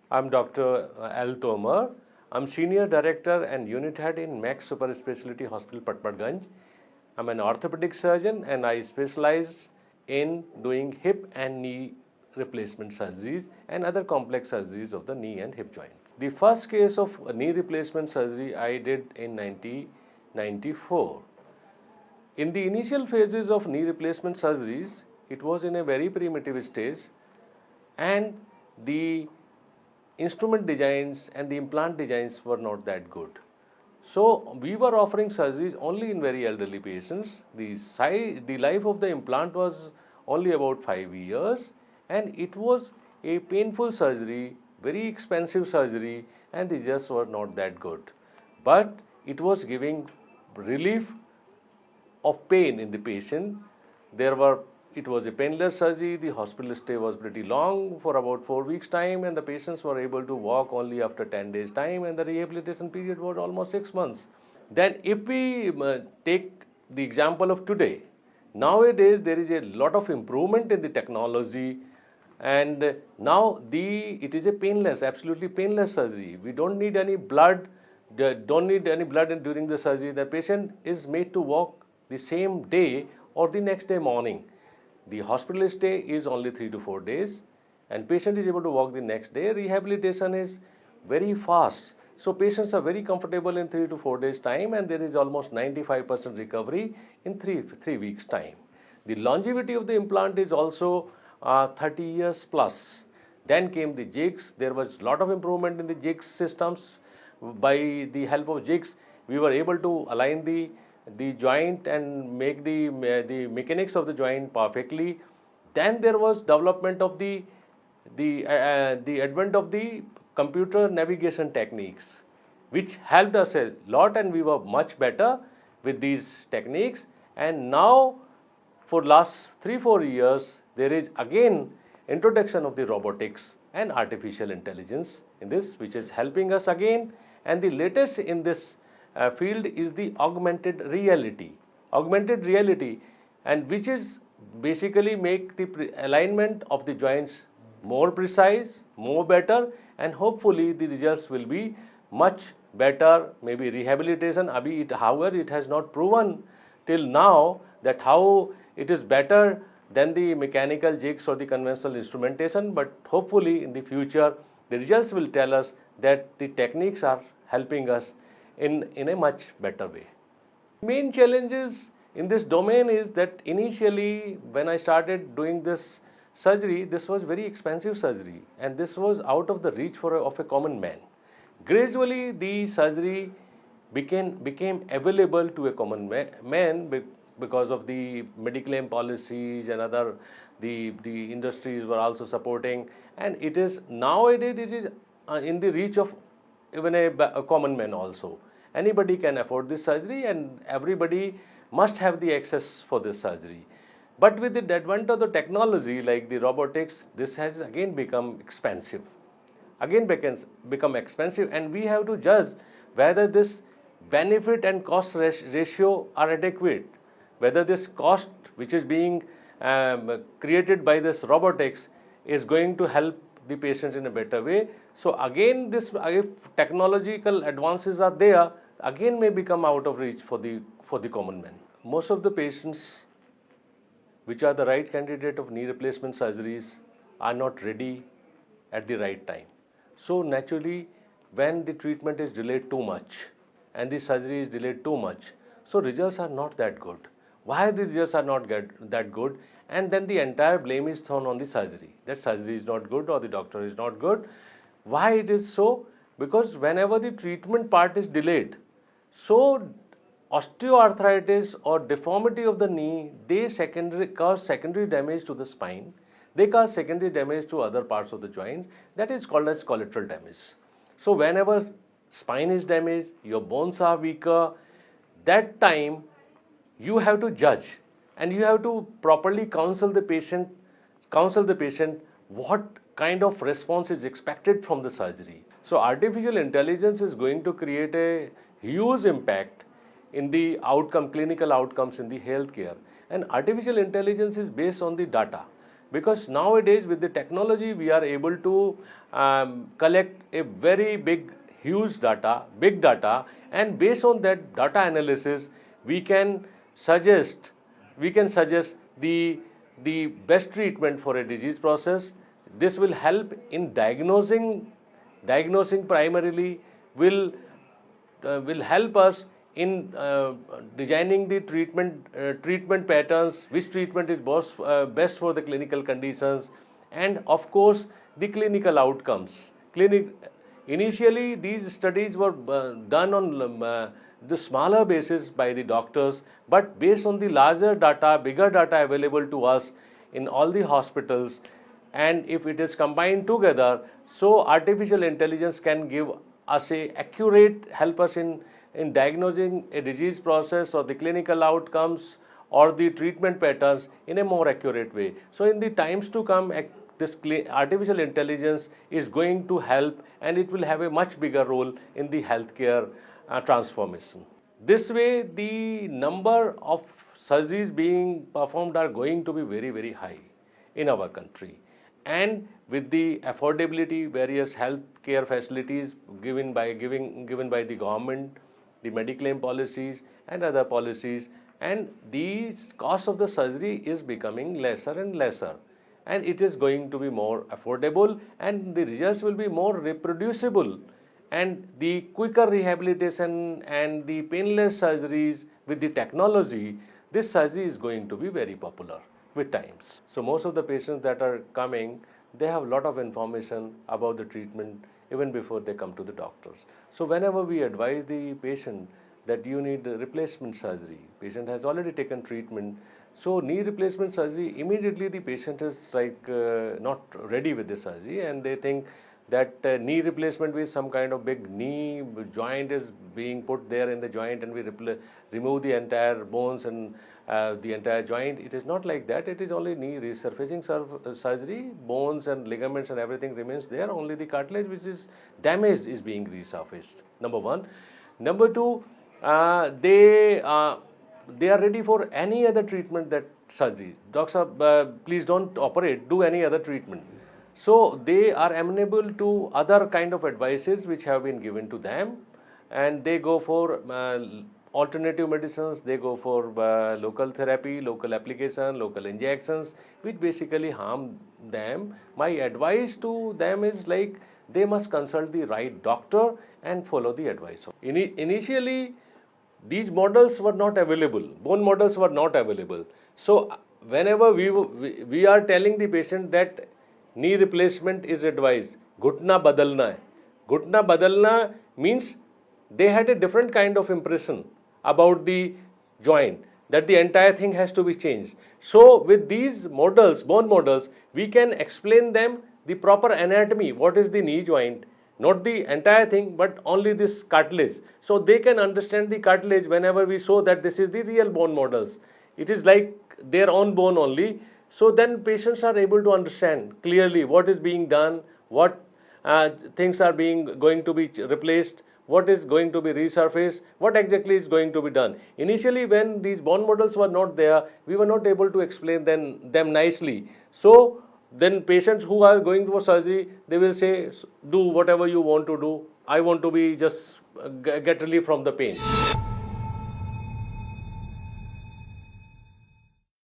I'm Dr. L. Tomar. I'm Senior Director and Unit Head in Max Super Specialty Hospital, Patparganj. I'm an orthopedic surgeon and I specialize in doing hip and knee replacement surgeries and other complex surgeries of the knee and hip joints. The first case of knee replacement surgery I did in 1994. In the initial phases of knee replacement surgeries, it was in a very primitive stage and the instrument designs and the implant designs were not that good. So we were offering surgeries only in very elderly patients. The life of the implant was only about 5 years and it was a painful surgery, very expensive surgery, and the results were not that good. But it was giving relief of pain in the patient. It was a painless surgery. The hospital stay was pretty long for about 4 weeks time, and the patients were able to walk only after 10 days time, and the rehabilitation period was almost 6 months. Then if we take the example of today, nowadays there is a lot of improvement in the technology, and now it is a painless, absolutely painless surgery. We don't need any blood, during the surgery. The patient is made to walk the same day or the next day morning. The hospital stay is only 3 to 4 days and patient is able to walk the next day. Rehabilitation is very fast. So patients are very comfortable in 3 to 4 days time and there is almost 95% recovery in 3 weeks time. The longevity of the implant is also 30 years plus. Then came the jigs. There was a lot of improvement in the jigs systems. By the help of jigs, we were able to align the joint and make the mechanics of the joint perfectly. Then there was development of the advent of the computer navigation techniques, which helped us a lot, and we were much better with these techniques. And now, for last 3-4 years, there is again introduction of the robotics and artificial intelligence in this, which is helping us again. And the latest in this field is the augmented reality, and which is basically make the alignment of the joints more precise, more better, and hopefully the results will be much better. Maybe rehabilitation, however, it has not proven till now that how it is better than the mechanical jigs or the conventional instrumentation, but hopefully in the future the results will tell us that the techniques are helping us in a much better way. Main challenges in this domain is that initially when I started doing this surgery, this was very expensive surgery and this was out of the reach of a common man. Gradually the surgery became available to a common man because of the mediclaim policies and other the industries were also supporting, and it is nowadays it is in the reach of even a common man also. Anybody can afford this surgery and everybody must have the access for this surgery. But with the advent of the technology like the robotics, this has again become expensive. And we have to judge whether this benefit and cost ratio are adequate, whether this cost which is being created by this robotics is going to help the patients in a better way. So again, this if technological advances are there, again may become out of reach for the common man. Most of the patients which are the right candidate of knee replacement surgeries are not ready at the right time. So naturally, when the treatment is delayed too much and the surgery is delayed too much, so results are not that good. Why the results are not that good? And then the entire blame is thrown on the surgery, that surgery is not good or the doctor is not good. Why it is so? Because whenever the treatment part is delayed, so osteoarthritis or deformity of the knee, they cause secondary damage to the spine. They cause secondary damage to other parts of the joint. That is called as collateral damage. So whenever spine is damaged, your bones are weaker, that time you have to judge and you have to properly counsel the patient what kind of response is expected from the surgery. So artificial intelligence is going to create a huge impact in the clinical outcomes in the healthcare. And artificial intelligence is based on the data. because nowadays with the technology we are able to collect a very huge data, big data, and based on that data analysis we can suggest the best treatment for a disease process. This will help in diagnosing primarily, will help us in designing the treatment patterns, which treatment is best for the clinical conditions, and of course the clinical outcomes. Initially these studies were done on the smaller basis by the doctors, but based on the larger data, bigger data available to us in all the hospitals, and if it is combined together, so artificial intelligence can give us help us in diagnosing a disease process or the clinical outcomes or the treatment patterns in a more accurate way. So in the times to come, this artificial intelligence is going to help, and it will have a much bigger role in the healthcare transformation. This way the number of surgeries being performed are going to be very high in our country, and with the affordability, various health care facilities given by the government, the Mediclaim policies and other policies, and the cost of the surgery is becoming lesser and lesser, and it is going to be more affordable, and the results will be more reproducible, and the quicker rehabilitation and the painless surgeries with the technology, this surgery is going to be very popular with times. So most of the patients that are coming, they have a lot of information about the treatment even before they come to the doctors. So whenever we advise the patient that you need replacement surgery, patient has already taken treatment, so knee replacement surgery, immediately the patient is not ready with the surgery, and they think that knee replacement with some kind of big knee joint is being put there in the joint, and we remove the entire bones and the entire joint. It is not like that. It is only knee resurfacing surgery. Bones and ligaments and everything remains there. Only the cartilage which is damaged is being resurfaced. Number one. Number two, they are ready for any other treatment, that surgery. Doctor, please don't operate. Do any other treatment. So they are amenable to other kind of advices which have been given to them, and they go for alternative medicines, they go for local therapy, local application, local injections, which basically harm them. My advice to them is like they must consult the right doctor and follow the advice. Initially, these models were not available, bone models were not available. So whenever we are telling the patient that knee replacement is advised, घुटना बदलना है. घुटना badalna means they had a different kind of impression about the joint, that the entire thing has to be changed. So with these models, bone models, we can explain them the proper anatomy, what is the knee joint, not the entire thing but only this cartilage. So they can understand the cartilage whenever we show that this is the real bone models. It is like their own bone only. So then patients are able to understand clearly what is being done, what things are going to be replaced, what is going to be resurfaced, what exactly is going to be done. Initially when these bone models were not there, we were not able to explain them nicely. So then patients who are going for surgery, they will say, do whatever you want to do, I want to be just get relief from the pain.